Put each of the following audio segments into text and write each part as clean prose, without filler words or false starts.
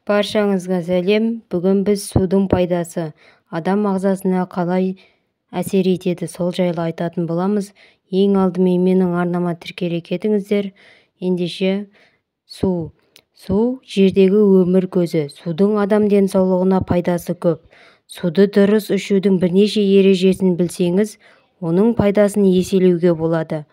Баршаңызға сәлем. Бүгін біз судың пайдасы, адам ағзасына қалай әсер етеді, сол жайлы айтатын боламыз. Ең алдымен менің арнама тіркеле кетіңіздер. Ендеше су. Су жердегі өмір көзі. Судың адам денсаулығына пайдасы көп. Суды дұрыс ішудің бірнеше ережесін білсеңіз, оның пайдасын еселеуге болады.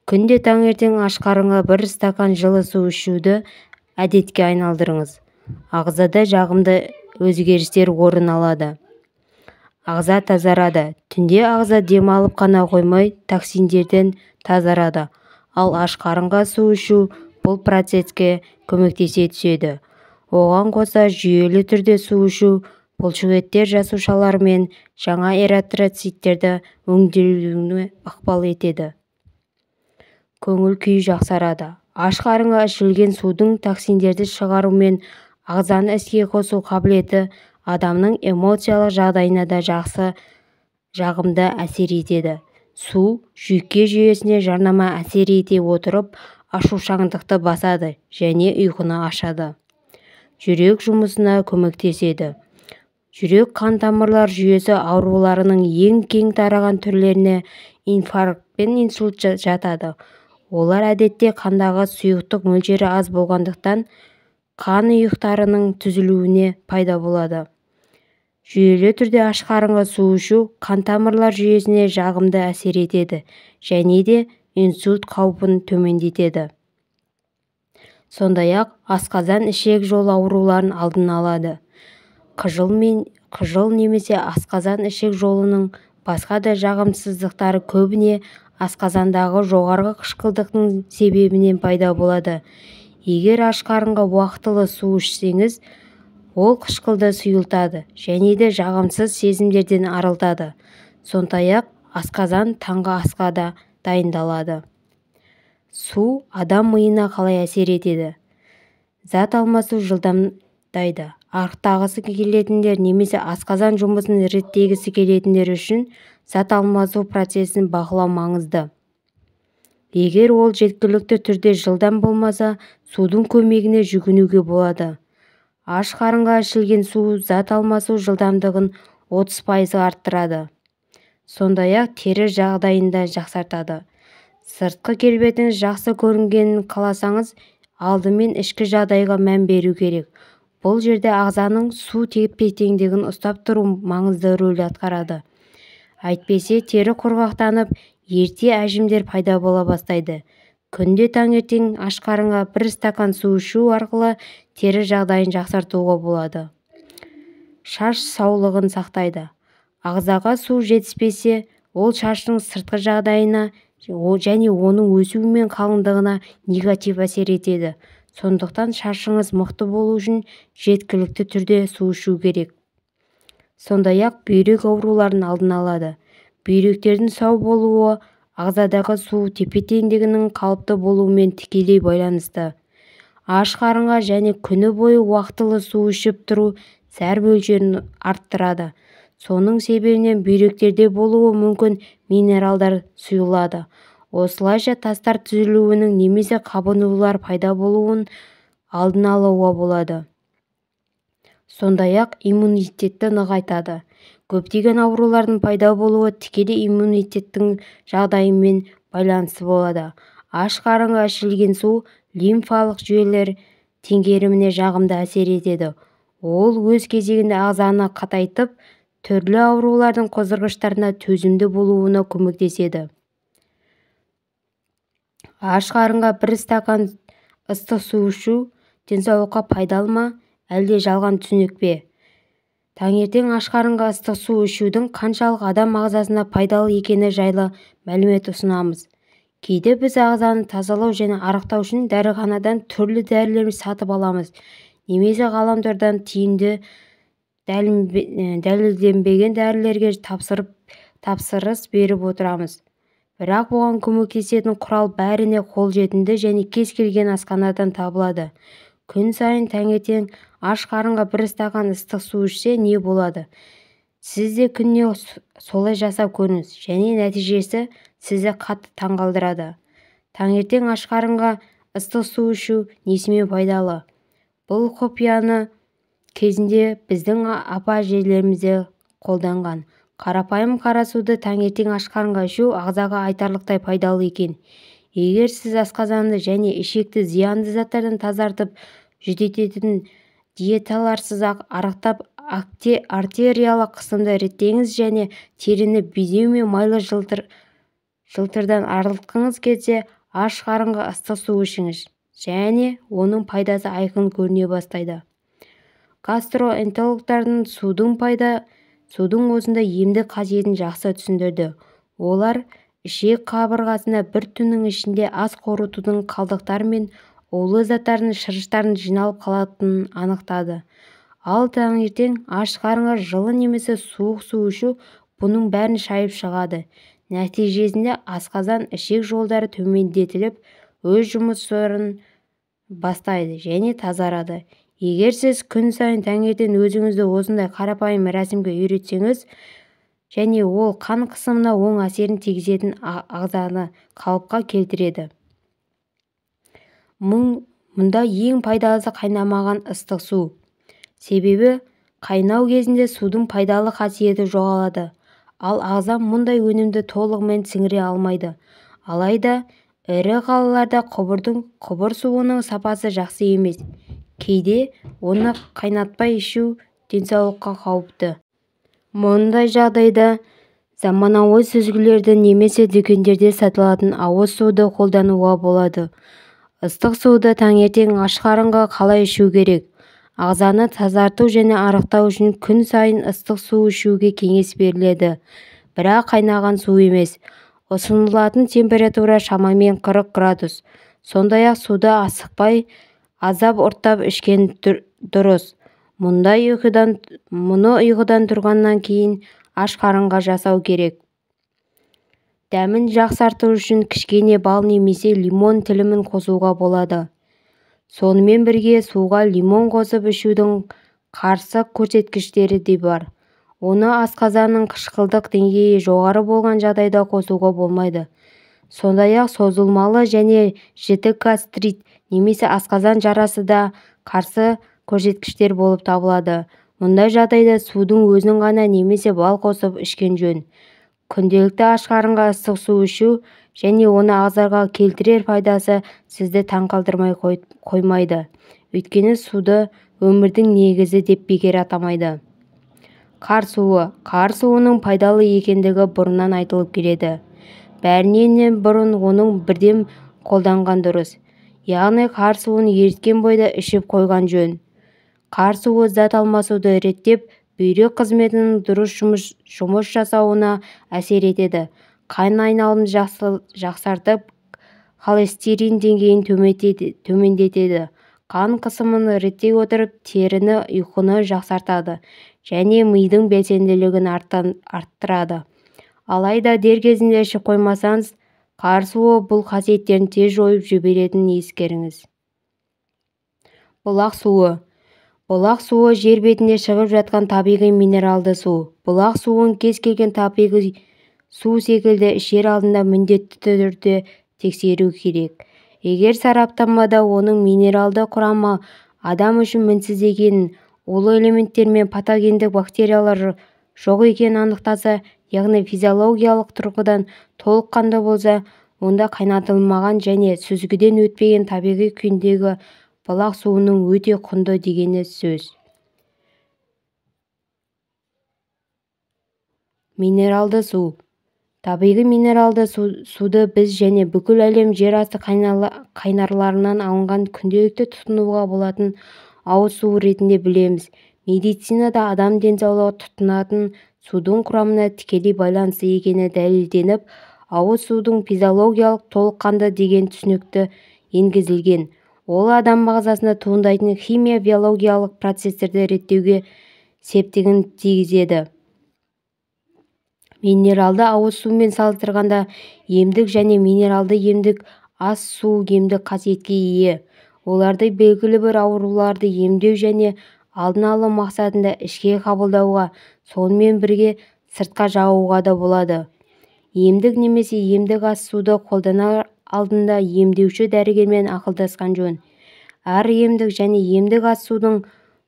Күнде таңертең аш қарынға бір стакан жылы су ішуді әдетке айналдырыңыз. Ағзада жағымды өзгерістер орын алады. Ағза тазарады. Түнде ағза демалып қана қоймай, токсиндерден тазарады. Ал аш қарынға су ішу бұл процеске көмектесе түседі. Оған қоса жүйелі түрде су ішу бұлшықеттер жасушалары мен жаңа эритроциттерді өңделуіне ықпал етеді. Көңіл күй жақсарады. Аш қарынға ішілген судың токсиндерді шығарумен ағзаны іске қосу қабілеті адамның эмоциялық жағдайына да жағымды әсер етеді. Су жүйке жүйесіне жарнама әсер ете отырып, ашушаңдықты басады және ұйқыны ашады. Жүрек жұмысына көмектеседі. Жүрек қан тамырлар жүйесі ауруларының ең кең тараған түрлеріне инфаркт пен инсульт жатады. Олар әдетте қандағы сұйықтық мөлшері аз болғандықтан қан ұйықтарының түзілуіне пайда болады. Жүйелі түрде аш қарынға су ішу қан тамырлар жүйесіне жағымды әсер етеді және де инсульт қаупін төмендетеді. Сондай-ақ асқазан ішек жол ауруларын алдын алады. Қыжыл немесе асқазан ішек жолының басқа да жағымсыздықтары көбіне асқазандағы жоғарғы қышқылдықтың себебінен пайда болады. Егер аш қарынға уақытылы су ішсеңіз, ол қышқылды сұйылтады және де жағымсыз сезімдерден арылтады. Сондай-ақ асқазан таңғы асқа да дайындалады. Су адам миына қалай әсер етеді? Зат алмасу жылдамдайды. Арықтағысы келетіндер немесе асқазан жұмысын реттегісі келетіндер үшін зат алмасу процесін бақылау маңызды. Егер ол жеткілікті түрде жылдам болмаса, судың көмегіне жүгінуге болады. Аш қарынға ішілген су зат алмасу жылдамдығын 30% арттырады. Сондай-ақ тері жағдайында жақсартады. Сыртқы келбетіңіз жақсы көрінгенін қаласаңыз, алдымен ішкі жағдайға мән беру керек. Бұл жерде ағзаның су тепе-теңдігін ұстап тұру маңызды рөл атқарады. Әйтпесе тері құрғақтанып, ерте әжімдер пайда бола бастайды. Күнде таңертең аш қарынға бір стакан су ішу арқылы тері жағдайын жақсартуға болады. Шаш саулығын сақтайды. Ағзаға су жетіспесе, ол шаштың сыртқы жағдайына және оның өсуі мен қалыңдығына негатив әсер етеді. Сондықтан шашыңыз мықты болу үшін жеткілікті түрде су ішу керек. Сондай-ақ бүйрек ауруларын алдын алады. Бүйректердің сау болуы ағзадағы су тепе-теңдігінің қалыпты болуымен тікелей байланысты. Аш қарынға және күні бойы уақытылы су ішіп тұру зәр мөлшерін арттырады. Соның себебінен бүйректерде болуы мүмкін минералдар сұйылады. Осылайша тастар түзілуінің немесе қабынулар пайда болуын алдын алуға болады. Сондай-ақ иммунитетті нығайтады. Көптеген аурулардың пайда болуы тікелей иммунитеттің жағдайымен байланысты болады. Аш қарынға ішілген су лимфалық жүйелер теңгеріміне жағымды әсер етеді. Ол өз кезегінде ағзаны қатайтып, түрлі аурулардың қоздырғыштарына төзімді болуына көмектеседі. Аш қарынға бір стакан ыстық су ішу денсаулыққа пайдалы ма, әлде жалған түсінік пе? Таңертең аш қарынға ыстық су ішудің қаншалық адам ағзасына пайдалы екені жайлы мәлімет ұсынамыз. Кейде біз ағзаны тазалау және арықтау үшін дәріханадан түрлі дәрілер сатып аламыз, немесе ғаламтордан тиімді дәлелденбеген дәрілерге тапсырыс беріп отырамыз. Бірақ оған көмектесетін құрал бәріне қолжетімді және кез келген асханадан табылады. Күн сайын таңертең аш қарынға бір стакан ыстық су ішсе не болады? Сіз де күніне солай жасап көріңіз және нәтижесі сізді қатты таңғалдырады. Таңертең аш қарынға ыстық су ішу несімен пайдалы? бұл құпияны кезінде біздің апа-әжелеріміз де қолданған. Қарапайым қара суды таңертең аш қарынға ішу ағзаға айтарлықтай пайдалы екен. Егер сіз асқазанды және ішекті зиянды заттардан тазартып жүдететін диеталарсыз-ақ арықтап артериялық қысымды реттеңіз және теріні безеу мен майлы жылтырдан арылтқыңыз келсе, аш қарынға ыстық су ішіңіз және оның пайдасы айқын көріне бастайды. Гастроэнтерологтардың судың осындай емдік қасиетін жақсы түсіндірді. Олар ішек қабырғасына бір түннің ішінде ас қорытудың қалдықтары мен улы заттардың шырыштардың жиналып қалатынын анықтады. Ал таңертең аш қарынға жылы немесе суық су ішу бұның бәрін шайып шығады. Нәтижесінде асқазан ішек жолдары төмендетіліп, өз жұмыстарын бастайды және тазарады. Егер сіз күн сайын таңертең өзіңізді осындай қарапайым рәсімге үйретсеңіз, және ол қан қысымына оң әсерін тигізетін ағзаны қалыпқа келтіреді. Мұнда ең пайдалысы қайнамаған ыстық су. Себебі қайнау кезінде судың пайдалы қасиеті жоғалады, ал ағза мұндай өнімді толығымен сіңіре алмайды. Алайда ірі қалаларда құбыр суының сапасы жақсы емес. Кейде оны қайнатпай ішу денсаулыққа қауіпті. Мұндай жағдайда заманауи сүзгілерді немесе дүкендерде сатылатын ауыз суды қолдануға болады. Ыстық суды таңертең аш қарынға қалай ішу керек? Ағзаны тазарту және арықтау үшін күн сайын ыстық су ішуге кеңес беріледі, бірақ қайнаған су емес. Ұсынылатын температура шамамен 40 градус. Сондай-ақ суды асықпай, азап ұрттап ішкен дұрыс. Мұны ұйқыдан тұрғаннан кейін аш қарынға жасау керек. Дәмін жақсарту үшін кішкене бал немесе лимон тілімін қосуға болады. Сонымен бірге суға лимон қосып ішудің қарсы көрсеткіштері де бар. Оны асқазанның қышқылдық деңгейі жоғары болған жағдайда қосуға болмайды. Сондай-ақ созылмалы және жіті гастрит немесе асқазан жарасы да қарсы көрсеткіштер болып табылады. Мұндай жағдайда судың өзін ғана немесе бал қосып ішкен жөн. Күнделікті аш қарынға ыстық су ішу және оны ағзаға келтірер пайдасы сізді таңқалдырмай қоймайды. Өйткені суды өмірдің негізі деп бекер атамайды. Қар суы. Қар суының пайдалы екендігі бұрыннан айтылып келеді. Бәрінен бұрын оның бірден қолданған дұрыс. Яғни қар суын еріткен бойда ішіп қойған жөн. Қар суы зат алмасуды реттеп, бүйрек қызметінің дұрыс жұмыс жасауына әсер етеді. Қан айналымын жақсартып, холестерин деңгейін төмендетеді. Қан қысымын реттей отырып, теріні, ұйқыны жақсартады және мидың белсенділігін арттырады. Алайда дер кезінде ішіп қоймасаңыз, қар суы бұл қасиеттерін тез жойып жіберетінін ескеріңіз. Бұлақ суы. Бұлақ суы жер бетінде шығып жатқан табиғи минералды су. Бұлақ суын кез келген табиғи су секілді ішер алдында міндетті түрде тексеру керек. Егер сараптамада оның минералды құрамы адам үшін мінсіз екенін, улы элементтер мен патогендік бактериялар жоқ екенін анықтаса, яғни физиологиялық тұрғыдан толыққанды болса, онда қайнатылмаған және сүзгіден өтпеген табиғи күйіндегі бұлақ суының өте құнды дегені сөз. Минералды су. Табиғи минералды суды біз және бүкіл әлем жер асты қайнарларынан алынған күнделікті тұтынуға болатын ауыз су ретінде білеміз. Медицинада адам денсаулығы тұтынатын судың құрамына тікелей байланысты екені дәлелденіп, ауыз судың физиологиялық толыққанды деген түсінікті енгізілген. Ол адам ағзасында туындайтын химия-биологиялық процестерді реттеуге септігін тигізеді. Минералды ауыз сумен салыстырғанда емдік және минералды емдік ас су емдік қасиетке ие. Оларды белгілі бір ауруларды емдеу және алдын алу мақсатында ішке қабылдауға, сонымен бірге сыртқа жағуға да болады. Емдік немесе емдік ас суды қолданар алдында емдеуші дәрігермен ақылдасқан жөн. әр емдік және емдік ас судың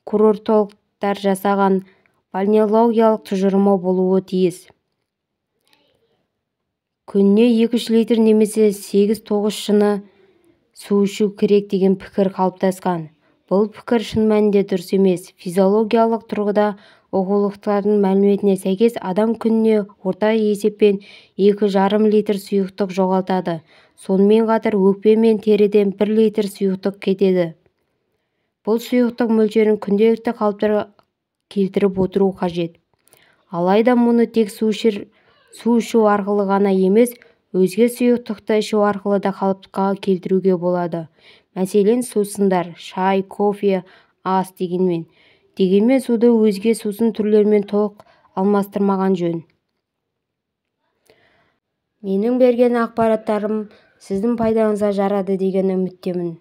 курортологтар жасаған бальнеологиялық тұжырымы болуы тиіс. Күніне 2-3 литр немесе 8-9 шыны су ішу керек деген пікір қалыптасқан. Бұл пікір шын мәнінде дұрыс емес. Физиологиялық тұрғыда оқулықтардың мәліметіне сәйкес адам күніне орта есеппен 2,5 литр сұйықтық жоғалтады. Сонымен қатар өкпе мен теріден 1 литр сұйықтық кетеді. Бұл сұйықтық мөлшерін күнделікті қалыпқа келтіріп отыру қажет. Алайда мұны тек су ішу арқылы ғана емес, өзге сұйықтықты ішу арқылы да қалыпқа келтіруге болады. Мәселен, сусындар, шай, кофе, ас дегенмен суды өзге сусын түрлерімен толық алмастырмаған жөн. Менің берген ақпараттарым сіздің пайдаңызға жарады деген үміттемін.